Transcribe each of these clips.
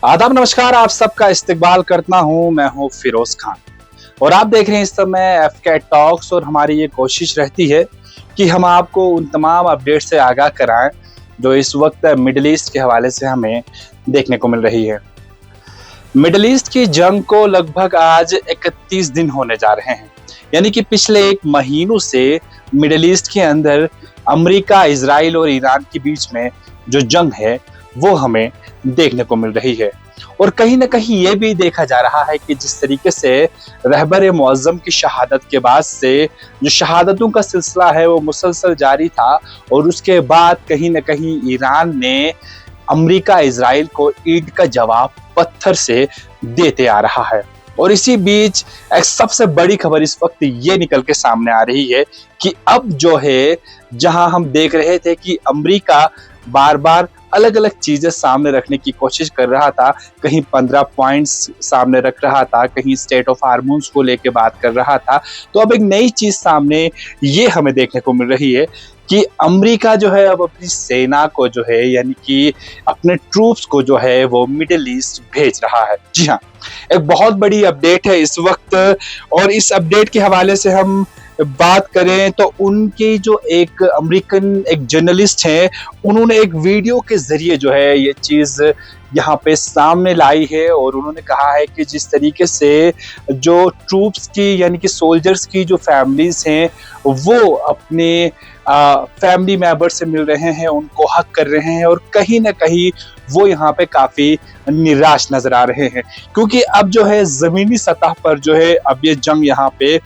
आदाब नमस्कार, आप सबका इस्तकबाल करता हूं। मैं हूं फिरोज खान और आप देख रहे हैं इस समय एफके टॉक्स। और हमारी ये कोशिश रहती है कि हम आपको उन तमाम अपडेट से आगाह कराएं जो इस वक्त मिडिल ईस्ट के हवाले से हमें देखने को मिल रही है। मिडिल ईस्ट की जंग को लगभग आज 31 दिन होने जा रहे हैं, यानी कि पिछले एक महीनों से मिडिल ईस्ट के अंदर अमेरिका, इजराइल और ईरान के बीच में जो जंग है वो हमें देखने को मिल रही है। और कहीं ना कहीं ये भी देखा जा रहा है कि जिस तरीके से रहबर मुअज्जम की शहादत के बाद से जो शहादतों का सिलसिला है वो मुसलसल जारी था, और उसके बाद कहीं ना कहीं ईरान ने अमेरिका, इजराइल को ईंट का जवाब पत्थर से देते आ रहा है। और इसी बीच एक सबसे बड़ी खबर इस वक्त ये निकल के सामने आ रही है कि अब जो है, जहां हम देख रहे थे कि अमेरिका बार बार अलग अलग चीजें सामने रखने की कोशिश कर रहा था, कहीं 15 पॉइंट्स सामने रख रहा था, कहीं स्टेट ऑफ हार्मोन्स को लेके बात कर रहा था, तो अब एक नई चीज सामने ये हमें देखने को मिल रही है कि अमेरिका जो है अब अपनी सेना को जो है, यानी कि अपने ट्रूप्स को जो है वो मिडिल ईस्ट भेज रहा है। जी हाँ, एक बहुत बड़ी अपडेट है इस वक्त। और इस अपडेट के हवाले से हम बात करें तो उनकी जो एक अमेरिकन एक जर्नलिस्ट हैं, उन्होंने एक वीडियो के जरिए जो है ये चीज यहाँ पे सामने लाई है। और उन्होंने कहा है कि जिस तरीके से जो ट्रूप्स की, यानी कि सोल्जर्स की जो फैमिलीज हैं, वो अपने फैमिली मेंबर से मिल रहे हैं, उनको हक कर रहे हैं, और कहीं ना कहीं वो यहाँ पे काफी निराश नजर आ रहे हैं, क्योंकि अब जो है जमीनी सतह पर जो है अब ये जंग यहाँ पे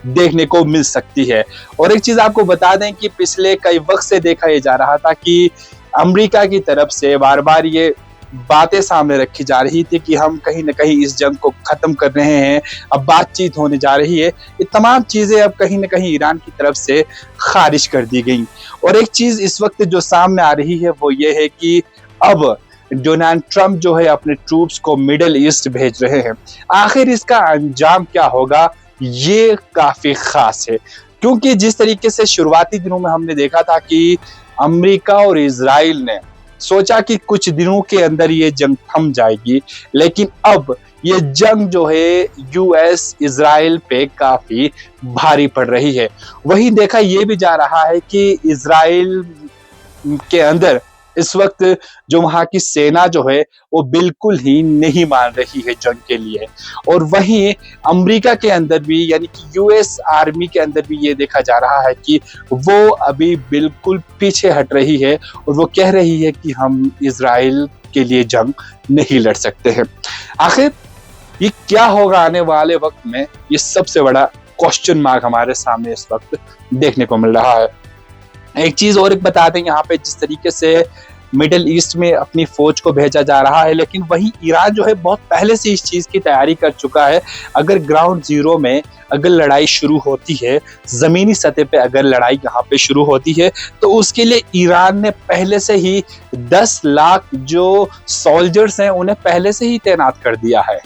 देखने को मिल सकती है। और एक चीज आपको बता दें कि पिछले कई वक्त से देखा यह जा रहा था कि अमेरिका की तरफ से बार बार ये बातें सामने रखी जा रही थी कि हम कहीं ना कहीं इस जंग को खत्म कर रहे हैं, अब बातचीत होने जा रही है। ये तमाम चीजें अब कहीं ना कहीं ईरान की तरफ से खारिज कर दी गई। और एक चीज इस वक्त जो सामने आ रही है वो ये है कि अब डोनाल्ड ट्रंप जो है अपने ट्रूप्स को मिडिल ईस्ट भेज रहे हैं। आखिर इसका अंजाम क्या होगा, ये काफी खास है, क्योंकि जिस तरीके से शुरुआती दिनों में हमने देखा था कि अमेरिका और इजराइल ने सोचा कि कुछ दिनों के अंदर ये जंग थम जाएगी, लेकिन अब ये जंग जो है यूएस इजराइल पे काफी भारी पड़ रही है। वहीं देखा ये भी जा रहा है कि इजराइल के अंदर इस वक्त जो वहां की सेना जो है वो बिल्कुल ही नहीं मान रही है जंग के लिए। और वहीं अमेरिका के अंदर भी, यानी कि यूएस आर्मी के अंदर भी ये देखा जा रहा है कि वो अभी बिल्कुल पीछे हट रही है, और वो कह रही है कि हम इजराइल के लिए जंग नहीं लड़ सकते हैं। आखिर ये क्या होगा आने वाले वक्त में, ये सबसे बड़ा क्वेश्चन मार्क हमारे सामने इस वक्त देखने को मिल रहा है। एक चीज और एक बता दें यहाँ पे, जिस तरीके से मिडिल ईस्ट में अपनी फौज को भेजा जा रहा है, लेकिन वही ईरान जो है बहुत पहले से इस चीज की तैयारी कर चुका है। अगर ग्राउंड जीरो में अगर लड़ाई शुरू होती है, जमीनी सतह पे अगर लड़ाई यहाँ पे शुरू होती है, तो उसके लिए ईरान ने पहले से ही 10 लाख जो सोल्जर्स हैं उन्हें पहले से ही तैनात कर दिया है।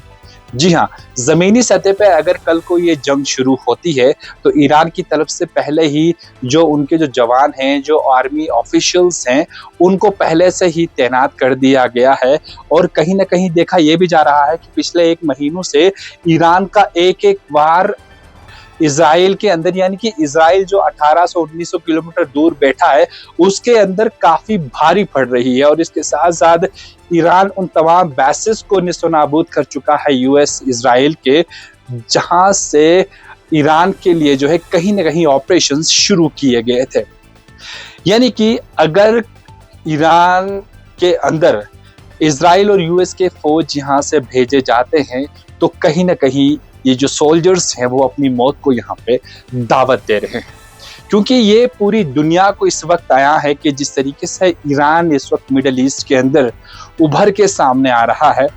जी हाँ, जमीनी सतह पे अगर कल को ये जंग शुरू होती है तो ईरान की तरफ से पहले ही जो उनके जो जवान हैं, जो आर्मी ऑफिशियल्स हैं, उनको पहले से ही तैनात कर दिया गया है। और कहीं ना कहीं देखा यह भी जा रहा है कि पिछले एक महीनों से ईरान का एक एक वार इजराइल के अंदर, यानी कि इजराइल जो 1800-1900 किलोमीटर दूर बैठा है, उसके अंदर काफी भारी पड़ रही है। और इसके साथ साथ ईरान उन तमाम बेसिस को निस्तनाबूद कर चुका है यूएस इजराइल के, जहां से ईरान के लिए जो है कहीं ना कहीं ऑपरेशंस शुरू किए गए थे। यानी कि अगर ईरान के अंदर इजराइल और यूएस के फौज यहां से भेजे जाते हैं तो कहीं ना कहीं ये जो सोल्जर्स हैं वो अपनी मौत को यहाँ पे दावत दे रहे हैं, क्योंकि ये पूरी दुनिया को इस वक्त आया है कि जिस तरीके से ईरान इस वक्त मिडिल ईस्ट के अंदर उभर के सामने आ रहा है।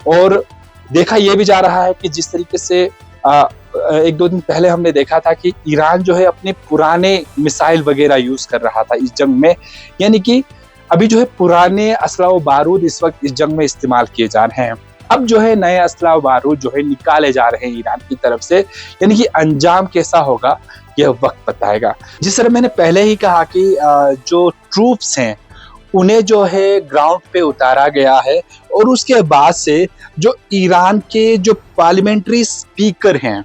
और देखा यह भी जा रहा है कि जिस तरीके से एक दो दिन पहले हमने देखा था कि ईरान जो है अपने पुराने मिसाइल वगैरह यूज कर रहा था इस जंग में, यानी कि अभी जो है पुराने असला व बारूद इस वक्त इस जंग में इस्तेमाल किए जा रहे हैं। अब जो है नए असला व बारूद जो है निकाले जा रहे हैं ईरान की तरफ से, यानी कि अंजाम कैसा होगा यह वक्त बताएगा। जिस तरह मैंने पहले ही कहा कि जो ट्रूप्स हैं उन्हें जो है ग्राउंड पे उतारा गया है, और उसके बाद से जो ईरान के जो पार्लियामेंट्री स्पीकर हैं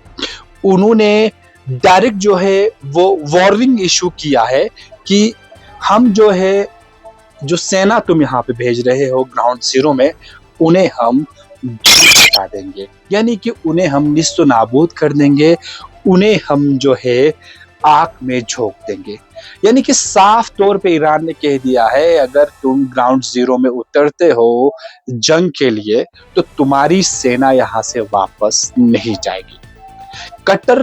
उन्होंने डायरेक्ट जो है वो वार्निंग इशू किया है कि हम जो है जो सेना तुम यहाँ पे भेज रहे हो ग्राउंड जीरो में, उन्हें हम हटा देंगे, यानी कि उन्हें हम निस्तो नाबूद कर देंगे, उन्हें हम जो है आग में झोंक देंगे। यानी कि साफ तौर पे ईरान ने कह दिया है अगर तुम ग्राउंड जीरो में उतरते हो जंग के लिए तो तुम्हारी सेना यहाँ से वापस नहीं जाएगी। कट्टर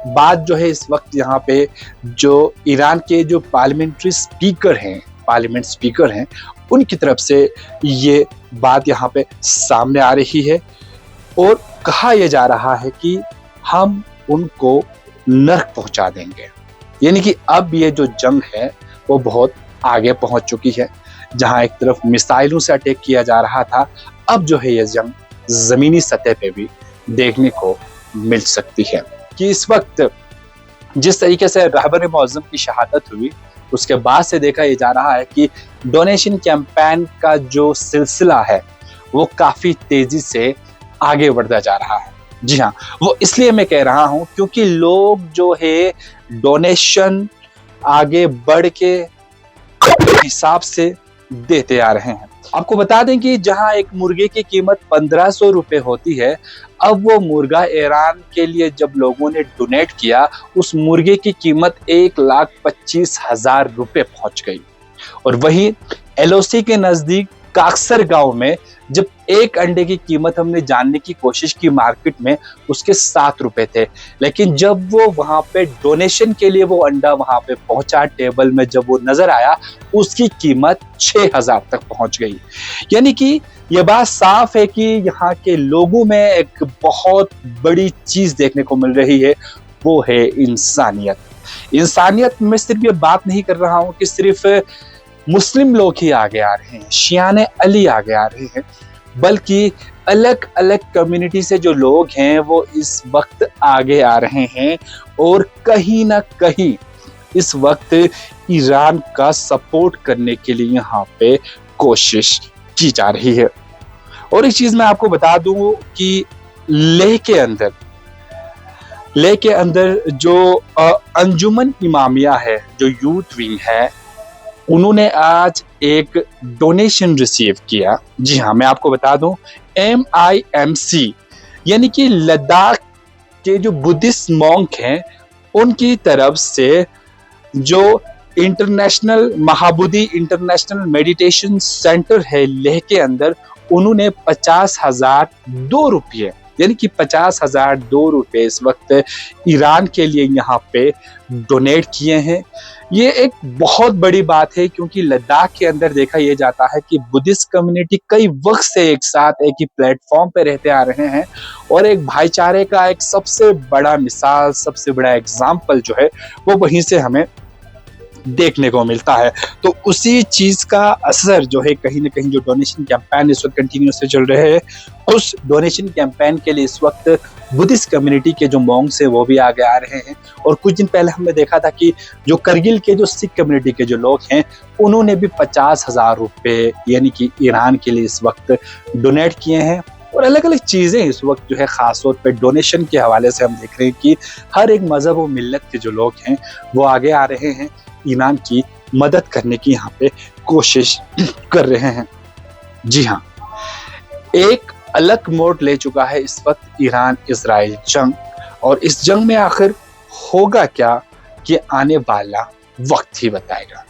बात जो है इस वक्त यहाँ पे जो ईरान के जो पार्लियामेंट्री स्पीकर हैं, पार्लियामेंट स्पीकर हैं, उनकी तरफ से ये बात यहाँ पे सामने आ रही है और कहा यह जा रहा है कि हम उनको नर्क पहुंचा देंगे। यानी कि अब ये जो जंग है वो बहुत आगे पहुंच चुकी है। जहां एक तरफ मिसाइलों से अटैक किया जा रहा था, अब जो है ये जंग जमीनी सतह पे भी देखने को मिल सकती है। कि इस वक्त जिस तरीके से रहबर मौज़म की शहादत हुई उसके बाद से देखा यह जा रहा है कि डोनेशन कैंपेन का जो सिलसिला है वो काफी तेजी से आगे बढ़ता जा रहा है। जी हाँ, वो इसलिए मैं कह रहा हूं क्योंकि लोग जो है डोनेशन आगे बढ़ के हिसाब से देते आ रहे हैं। आपको बता दें कि जहां एक मुर्गे की कीमत 1500 रुपए होती है, अब वो मुर्गा ईरान के लिए जब लोगों ने डोनेट किया उस मुर्गे की कीमत 1,25,000 रुपए पहुंच गई। और वहीं एलओसी के नजदीक काक्सर गांव में जब एक अंडे की कीमत हमने जानने की कोशिश की मार्केट में, उसके 7 रुपए थे, लेकिन जब वो वहां पे डोनेशन के लिए वो अंडा वहां पे पहुंचा टेबल में, जब वो नजर आया उसकी कीमत 6,000 तक पहुंच गई। यानी कि ये बात साफ है कि यहाँ के लोगों में एक बहुत बड़ी चीज देखने को मिल रही है, वो है इंसानियत। इंसानियत में सिर्फ ये बात नहीं कर रहा हूं कि सिर्फ मुस्लिम लोग ही आगे आ रहे हैं, शियाने अली आगे आ रहे हैं, बल्कि अलग अलग कम्युनिटी से जो लोग हैं वो इस वक्त आगे आ रहे हैं और कहीं ना कहीं इस वक्त ईरान का सपोर्ट करने के लिए यहाँ पे कोशिश की जा रही है। और एक चीज मैं आपको बता दूं कि लेह के अंदर जो अंजुमन इमामिया है, जो यूथ विंग है, उन्होंने आज एक डोनेशन रिसीव किया। जी हाँ, मैं आपको बता दूं MIMC यानी कि लद्दाख के जो बुद्धिस्ट मॉन्क हैं उनकी तरफ से जो international Mahabodhi international meditation centre है लेह के अंदर, उन्होंने 50,002 रुपये यानी कि 50,002 रुपये इस वक्त ईरान के लिए यहाँ पे डोनेट किए हैं। ये एक बहुत बड़ी बात है क्योंकि लद्दाख के अंदर देखा यह जाता है कि बुद्धिस्ट कम्युनिटी कई वक्त से एक साथ एक ही प्लेटफॉर्म पे रहते आ रहे हैं और एक भाईचारे का एक सबसे बड़ा मिसाल, सबसे बड़ा एग्जाम्पल जो है वो वहीं से हमें देखने को मिलता है। तो उसी चीज का असर जो है कहीं ना कहीं जो डोनेशन कैंपेन इस वक्त कंटिन्यूअसली चल रहे हैं, उस डोनेशन कैंपेन के लिए इस वक्त बुद्धिस्ट कम्युनिटी के जो मॉन्क्स हैं वो भी आगे आ रहे हैं। और कुछ दिन पहले हमने देखा था कि जो करगिल के जो सिख कम्युनिटी के जो लोग हैं उन्होंने भी 50,000 रुपये यानी कि ईरान के लिए इस वक्त डोनेट किए हैं। और अलग अलग चीजें इस वक्त जो है खास तौर पे डोनेशन के हवाले से हम देख रहे हैं कि हर एक मजहब और मिल्लत के जो लोग हैं वो आगे आ रहे हैं, ईरान की मदद करने की यहाँ पे कोशिश कर रहे हैं। जी हाँ, एक अलग मोड़ ले चुका है इस वक्त ईरान इजराइल जंग, और इस जंग में आखिर होगा क्या कि आने वाला वक्त ही बताएगा।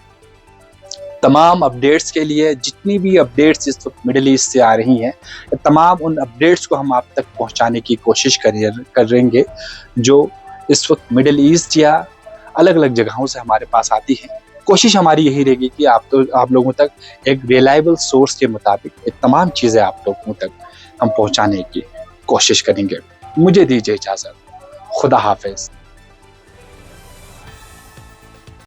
तमाम अपडेट्स के लिए जितनी भी अपडेट्स इस वक्त मिडिल ईस्ट से आ रही हैं, तमाम उन अपडेट्स को हम आप तक पहुंचाने की कोशिश करेंगे जो इस वक्त मिडिल ईस्ट या अलग अलग जगहों से हमारे पास आती है। कोशिश हमारी यही रहेगी कि आप लोगों तक एक रिलायबल सोर्स के मुताबिक ये तमाम चीज़ें आप लोगों तक हम पहुंचाने की कोशिश करेंगे। मुझे दीजिए इजाज़त। खुदा हाफिज।